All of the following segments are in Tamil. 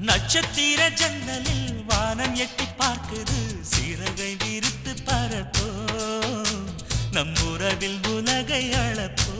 நட்சத்திர ஜன்னலில் வானம் எட்டி பார்க்குது சிறகை விரித்து பரப்போ நம் உறவில் உலகை அளப்போ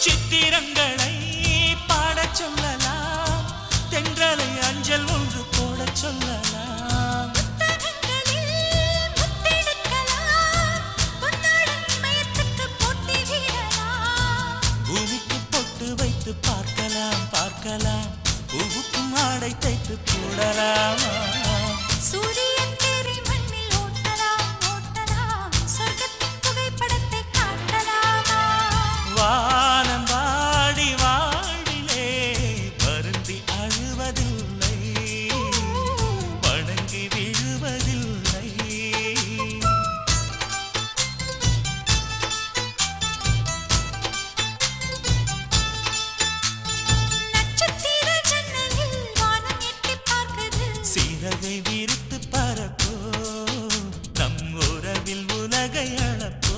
சித்திரங்களை பாடச் சொல்லலாம் தென்றலை அஞ்சல் ஒன்று போடச் சொல்லலாம் பூமிக்கு பொட்டு வைத்து பார்க்கலாம் பார்க்கலாம் பூவுக்கும் ஆடை தைத்து போடலாமா சிறகை விரித்து பரப்போ நம் உறவில் உலகை அளப்போ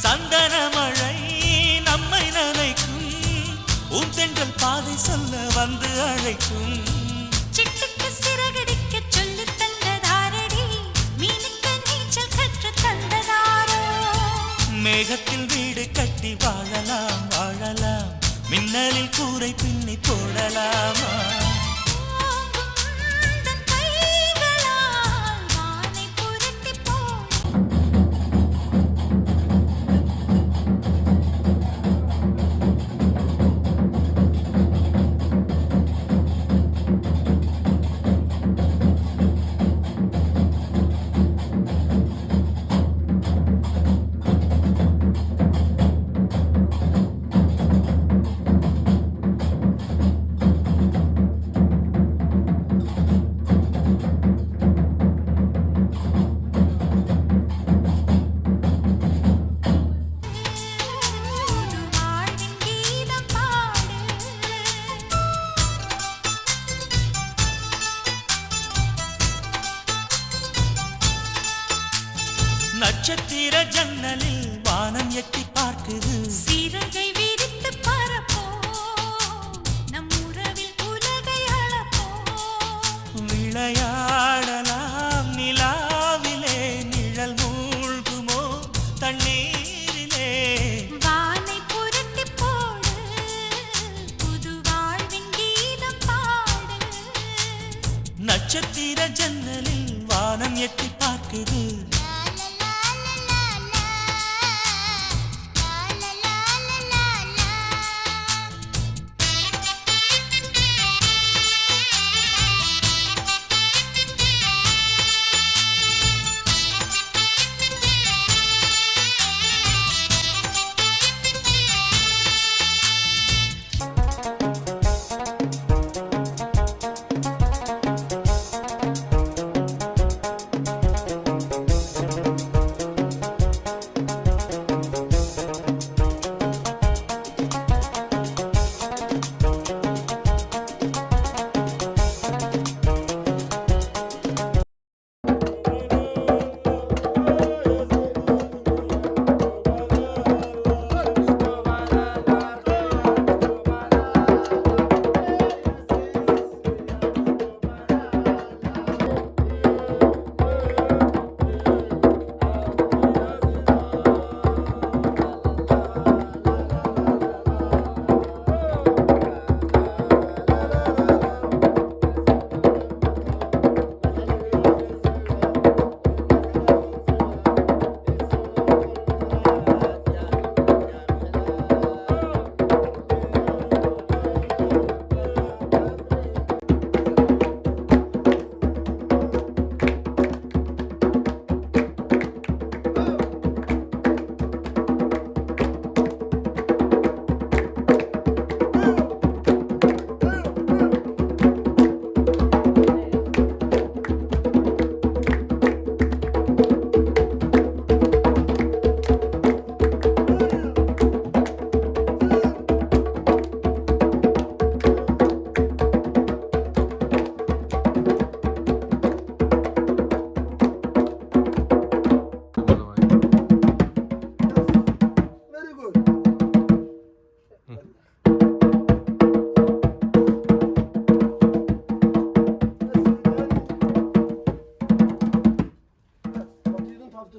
சந்தனமழை நம்மை நனைக்கும் உந்தென்றல் பாதை சொல்ல வந்து அழைக்கும் சிட்டுக்கு சிறகடிக்க சொல்லி தந்ததாரடி மீனுக்கு நீச்சல் கற்று தந்ததாரோ மேகத்தில் வீடு கட்டி வாழலாம் வாழலாம் மின்னலில் கூரை பின்னி போடலாமா நட்சத்திர ஜன்னலில் வானம் எட்டி பார்க்குது சிறகை விரித்து பரப்போ நம் உறவில் உலகை அளப்போ விளையாடலாம் நிலாவிலே நிழல் மூழ்குமோ தண்ணீரிலே வானை புரட்டி போடு புது வாழ்வின் கீதம் பாடு நட்சத்திர ஜன்னலில் வானம் எட்டி பார்க்குது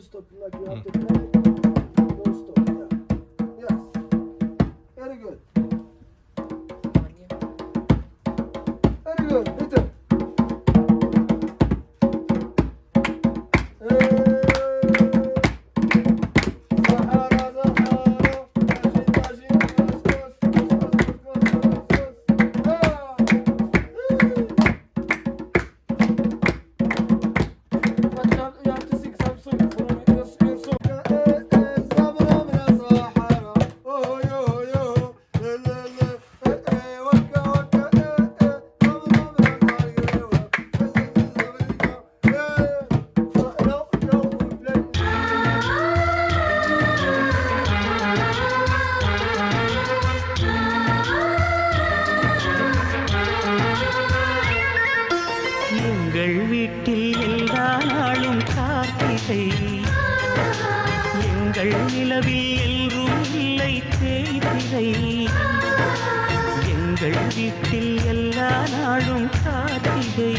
non-stop, like you have to play non-stop. Yeah. Yes. Very good. Very good. Bitte. எங்கள் வீட்டில் எல்லா நாளும் கார்த்திகை எங்கள் நிலவில் எல்லோரும் இல்லை தேய்திரை எங்கள் வீட்டில் எல்லா நாளும் கார்த்திகை